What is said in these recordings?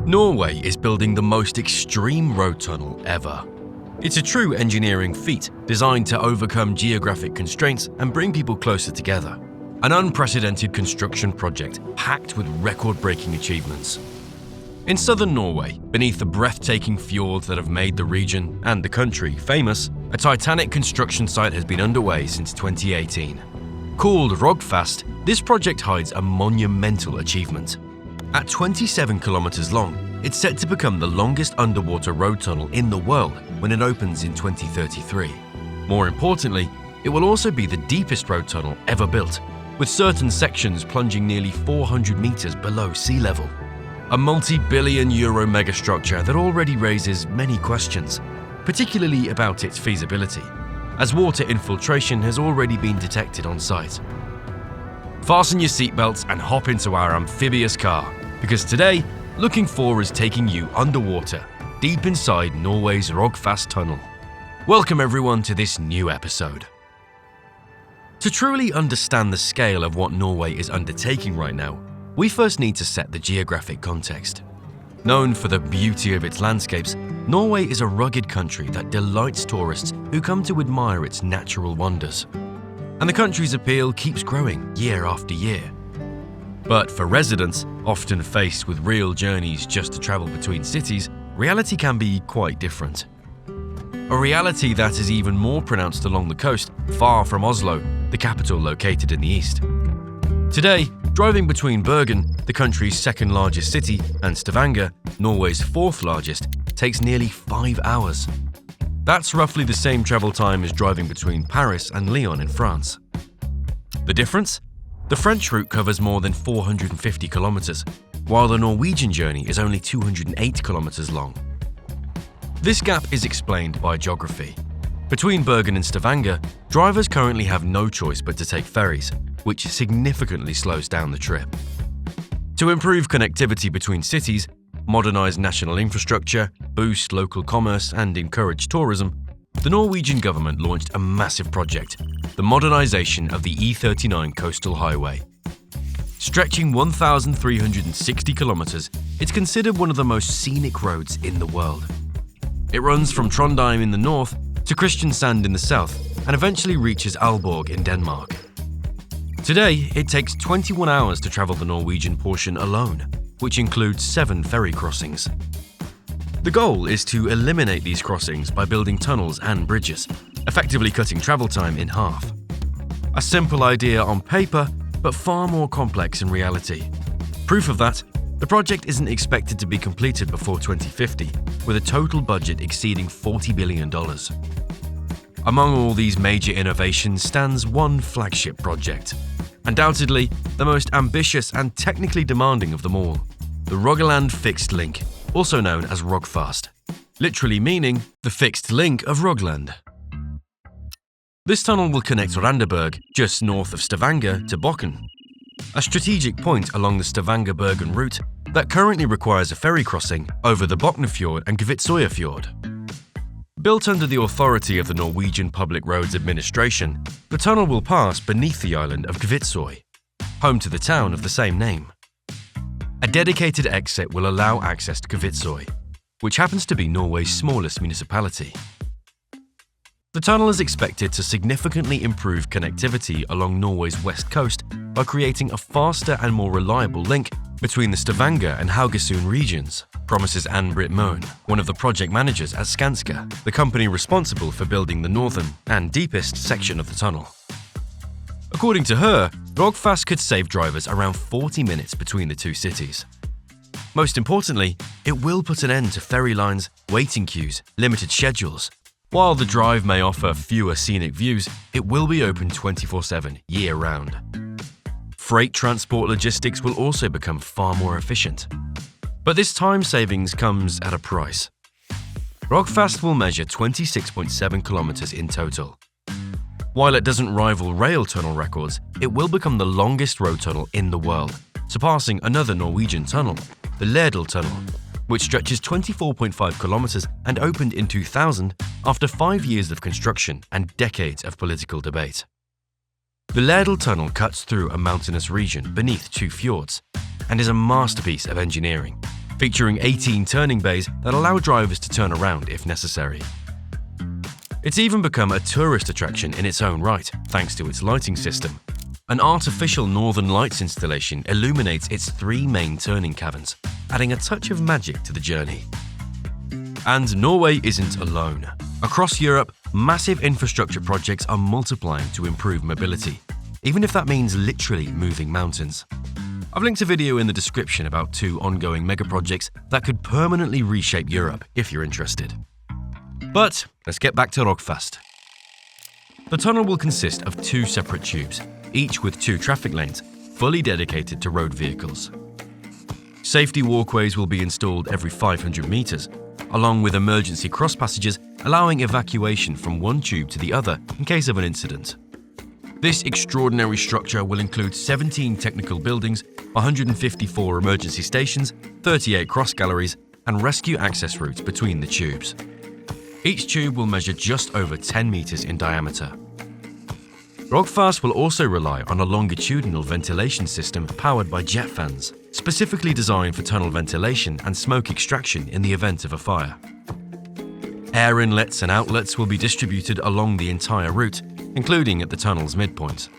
Norway is building the most extreme road tunnel ever. It's a true engineering feat designed to overcome geographic constraints and bring people closer together. An unprecedented construction project packed with record-breaking achievements. In southern Norway, beneath the breathtaking fjords that have made the region and the country famous, a titanic construction site has been underway since 2018. Called Rogfast, this project hides a monumental achievement. At 27 kilometers long, it's set to become the longest underwater road tunnel in the world when it opens in 2033. More importantly, it will also be the deepest road tunnel ever built, with certain sections plunging nearly 400 meters below sea level. A multi-billion euro megastructure that already raises many questions, particularly about its feasibility, as water infiltration has already been detected on site. Fasten your seatbelts and hop into our amphibious car, because today, Looking For is taking you underwater, deep inside Norway's Rogfast tunnel. Welcome everyone to this new episode. To truly understand the scale of what Norway is undertaking right now, we first need to set the geographic context. Known for the beauty of its landscapes, Norway is a rugged country that delights tourists who come to admire its natural wonders. And the country's appeal keeps growing year after year. But for residents, often faced with real journeys just to travel between cities, reality can be quite different. A reality that is even more pronounced along the coast, far from Oslo, the capital located in the east. Today, driving between Bergen, the country's second largest city, and Stavanger, Norway's fourth largest, takes nearly 5 hours. That's roughly the same travel time as driving between Paris and Lyon in France. The difference? The French route covers more than 450 kilometers, while the Norwegian journey is only 208 kilometers long. This gap is explained by geography. Between Bergen and Stavanger, drivers currently have no choice but to take ferries, which significantly slows down the trip. To improve connectivity between cities, modernize national infrastructure, boost local commerce, and encourage tourism, the Norwegian government launched a massive project, the modernization of the E39 coastal highway. Stretching 1,360 kilometers, it's considered one of the most scenic roads in the world. It runs from Trondheim in the north to Kristiansand in the south and eventually reaches Aalborg in Denmark. Today, it takes 21 hours to travel the Norwegian portion alone, which includes 7 ferry crossings. The goal is to eliminate these crossings by building tunnels and bridges, effectively cutting travel time in half. A simple idea on paper, but far more complex in reality. Proof of that, the project isn't expected to be completed before 2050, with a total budget exceeding $40 billion. Among all these major innovations stands one flagship project, undoubtedly the most ambitious and technically demanding of them all, the Rogaland Fixed Link, also known as Rogfast, literally meaning the fixed link of Rogland. This tunnel will connect Randaberg, just north of Stavanger, to Bokken, a strategic point along the Stavanger-Bergen route that currently requires a ferry crossing over the Boknafjord and Kvitsøyafjord. Built under the authority of the Norwegian Public Roads Administration, the tunnel will pass beneath the island of Kvitsøy, home to the town of the same name. A dedicated exit will allow access to Kvitsøy, which happens to be Norway's smallest municipality. The tunnel is expected to significantly improve connectivity along Norway's west coast by creating a faster and more reliable link between the Stavanger and Haugesund regions, promises Ann-Britt Moen, one of the project managers at Skanska, the company responsible for building the northern and deepest section of the tunnel. According to her, Rogfast could save drivers around 40 minutes between the two cities. Most importantly, it will put an end to ferry lines, waiting queues, limited schedules. While the drive may offer fewer scenic views, it will be open 24/7, year-round. Freight transport logistics will also become far more efficient. But this time savings comes at a price. Rogfast will measure 26.7 kilometers in total. While it doesn't rival rail tunnel records, it will become the longest road tunnel in the world, surpassing another Norwegian tunnel, the Lærdal Tunnel, which stretches 24.5 kilometers and opened in 2000 after 5 years of construction and decades of political debate. The Lærdal Tunnel cuts through a mountainous region beneath 2 fjords and is a masterpiece of engineering, featuring 18 turning bays that allow drivers to turn around if necessary. It's even become a tourist attraction in its own right, thanks to its lighting system. An artificial northern lights installation illuminates its 3 main turning caverns, adding a touch of magic to the journey. And Norway isn't alone. Across Europe, massive infrastructure projects are multiplying to improve mobility, even if that means literally moving mountains. I've linked a video in the description about 2 ongoing megaprojects that could permanently reshape Europe if you're interested. But let's get back to Rogfast. The tunnel will consist of 2 separate tubes, each with 2 traffic lanes, fully dedicated to road vehicles. Safety walkways will be installed every 500 meters, along with emergency cross passages allowing evacuation from one tube to the other in case of an incident. This extraordinary structure will include 17 technical buildings, 154 emergency stations, 38 cross galleries, and rescue access routes between the tubes. Each tube will measure just over 10 meters in diameter. Rogfast will also rely on a longitudinal ventilation system powered by jet fans, specifically designed for tunnel ventilation and smoke extraction in the event of a fire. Air inlets and outlets will be distributed along the entire route, including at the tunnel's midpoint.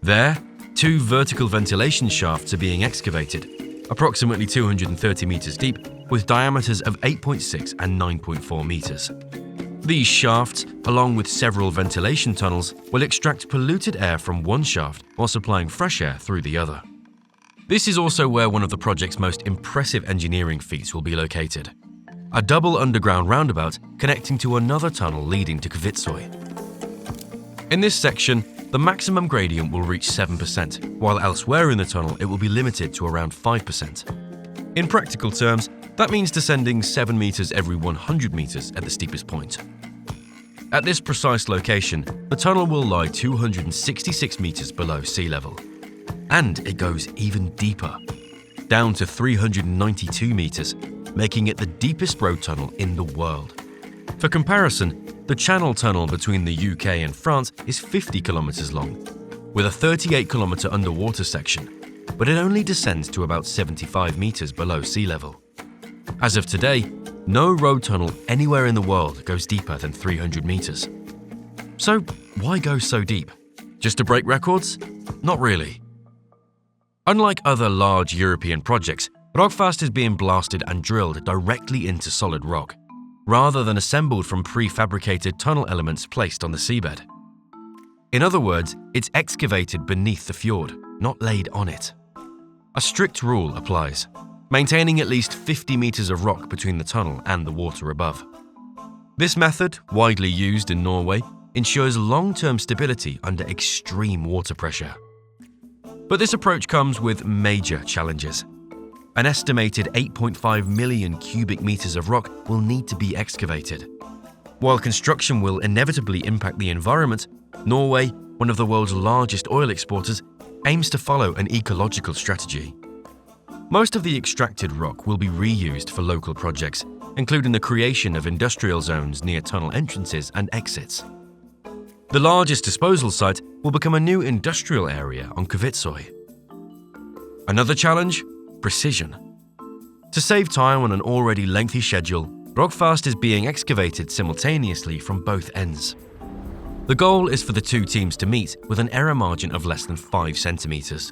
There, 2 vertical ventilation shafts are being excavated, approximately 230 meters deep, with diameters of 8.6 and 9.4 meters. These shafts, along with several ventilation tunnels, will extract polluted air from one shaft while supplying fresh air through the other. This is also where one of the project's most impressive engineering feats will be located: a double underground roundabout connecting to another tunnel leading to Kvitsøy. In this section, the maximum gradient will reach 7%, while elsewhere in the tunnel it will be limited to around 5%. In practical terms, that means descending 7 meters every 100 meters at the steepest point. At this precise location, the tunnel will lie 266 meters below sea level. And it goes even deeper, down to 392 meters, making it the deepest road tunnel in the world. For comparison, the Channel Tunnel between the UK and France is 50 kilometers long, with a 38-kilometer underwater section, but it only descends to about 75 meters below sea level. As of today, no road tunnel anywhere in the world goes deeper than 300 meters. So why go so deep? Just to break records? Not really. Unlike other large European projects, Rogfast is being blasted and drilled directly into solid rock, rather than assembled from prefabricated tunnel elements placed on the seabed. In other words, it's excavated beneath the fjord, not laid on it. A strict rule applies, maintaining at least 50 meters of rock between the tunnel and the water above. This method, widely used in Norway, ensures long-term stability under extreme water pressure. But this approach comes with major challenges. An estimated 8.5 million cubic meters of rock will need to be excavated. While construction will inevitably impact the environment, Norway, one of the world's largest oil exporters, aims to follow an ecological strategy. Most of the extracted rock will be reused for local projects, including the creation of industrial zones near tunnel entrances and exits. The largest disposal site will become a new industrial area on Kvitsøy. Another challenge? Precision. To save time on an already lengthy schedule, Rogfast is being excavated simultaneously from both ends. The goal is for the 2 teams to meet with an error margin of less than 5 centimeters.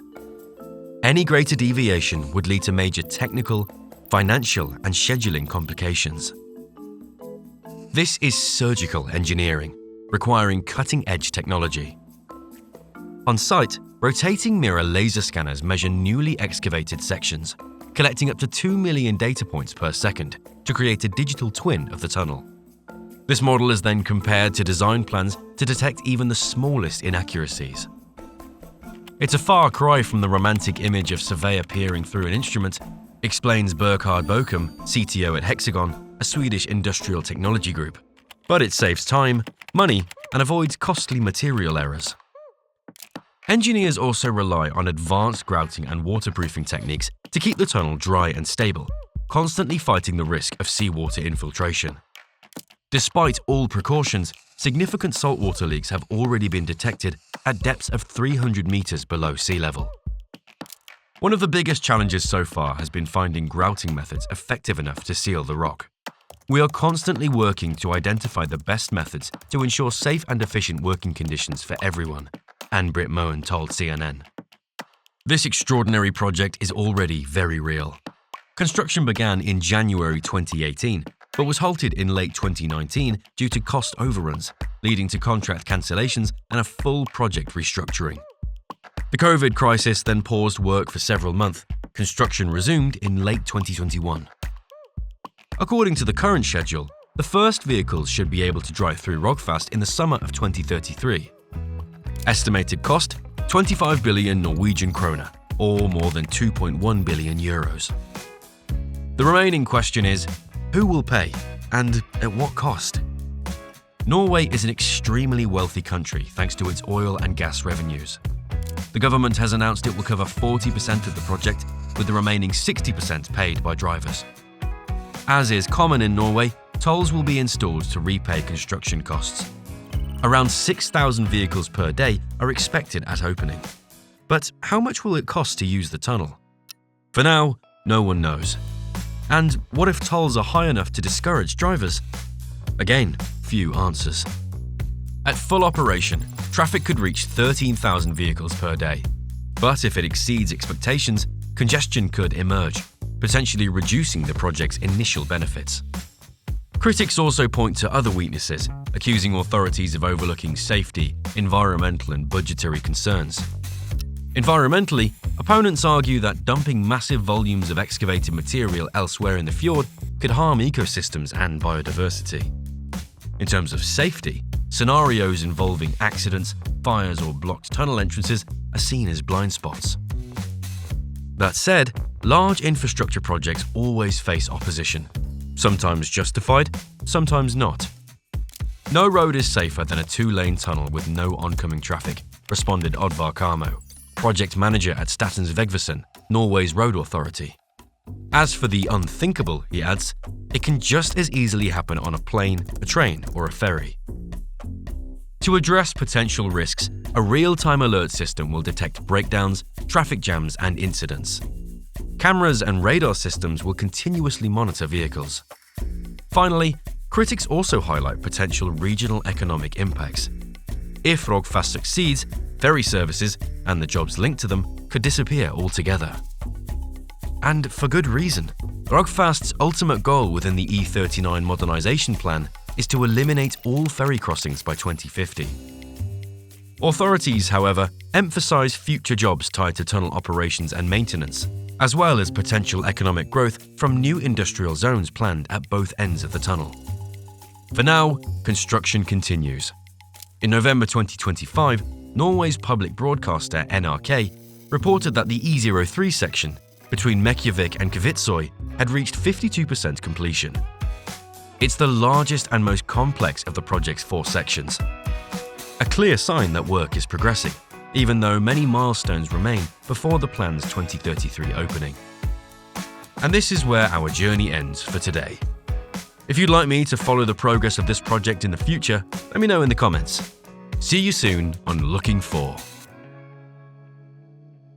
Any greater deviation would lead to major technical, financial, and scheduling complications. This is surgical engineering, requiring cutting-edge technology. On site, rotating mirror laser scanners measure newly excavated sections, collecting up to 2 million data points per second to create a digital twin of the tunnel. This model is then compared to design plans to detect even the smallest inaccuracies. It's a far cry from the romantic image of surveyor peering through an instrument, explains Burkhard Bokum, CTO at Hexagon, a Swedish industrial technology group. But it saves time, money, and avoids costly material errors. Engineers also rely on advanced grouting and waterproofing techniques to keep the tunnel dry and stable, constantly fighting the risk of seawater infiltration. Despite all precautions, significant saltwater leaks have already been detected at depths of 300 meters below sea level. One of the biggest challenges so far has been finding grouting methods effective enough to seal the rock. We are constantly working to identify the best methods to ensure safe and efficient working conditions for everyone, Ann-Britt Moen told CNN. This extraordinary project is already very real. Construction began in January 2018, but was halted in late 2019 due to cost overruns, leading to contract cancellations and a full project restructuring. The COVID crisis then paused work for several months. Construction resumed in late 2021. According to the current schedule, the first vehicles should be able to drive through Rogfast in the summer of 2033. Estimated cost, 25 billion Norwegian kroner, or more than 2.1 billion euros. The remaining question is, who will pay, and at what cost? Norway is an extremely wealthy country thanks to its oil and gas revenues. The government has announced it will cover 40% of the project, with the remaining 60% paid by drivers. As is common in Norway, tolls will be installed to repay construction costs. Around 6,000 vehicles per day are expected at opening. But how much will it cost to use the tunnel? For now, no one knows. And what if tolls are high enough to discourage drivers? Again, few answers. At full operation, traffic could reach 13,000 vehicles per day. But if it exceeds expectations, congestion could emerge, potentially reducing the project's initial benefits. Critics also point to other weaknesses, accusing authorities of overlooking safety, environmental and budgetary concerns. Environmentally, opponents argue that dumping massive volumes of excavated material elsewhere in the fjord could harm ecosystems and biodiversity. In terms of safety, scenarios involving accidents, fires or blocked tunnel entrances are seen as blind spots. That said, large infrastructure projects always face opposition, sometimes justified, sometimes not. No road is safer than a two-lane tunnel with no oncoming traffic, responded Oddvar Kamo, project manager at Statens Vegvesen, Norway's road authority. As for the unthinkable, he adds, it can just as easily happen on a plane, a train, or a ferry. To address potential risks, a real-time alert system will detect breakdowns, traffic jams, and incidents. Cameras and radar systems will continuously monitor vehicles. Finally, critics also highlight potential regional economic impacts. If Rogfast succeeds, ferry services and the jobs linked to them could disappear altogether. And for good reason. Rogfast's ultimate goal within the E39 modernization plan is to eliminate all ferry crossings by 2050. Authorities, however, emphasize future jobs tied to tunnel operations and maintenance, as well as potential economic growth from new industrial zones planned at both ends of the tunnel. For now, construction continues. In November 2025, Norway's public broadcaster NRK reported that the E03 section between Megaproject and Kvitsøy had reached 52% completion. It's the largest and most complex of the project's 4 sections. A clear sign that work is progressing, even though many milestones remain before the plan's 2033 opening. And this is where our journey ends for today. If you'd like me to follow the progress of this project in the future, let me know in the comments. See you soon on Looking For.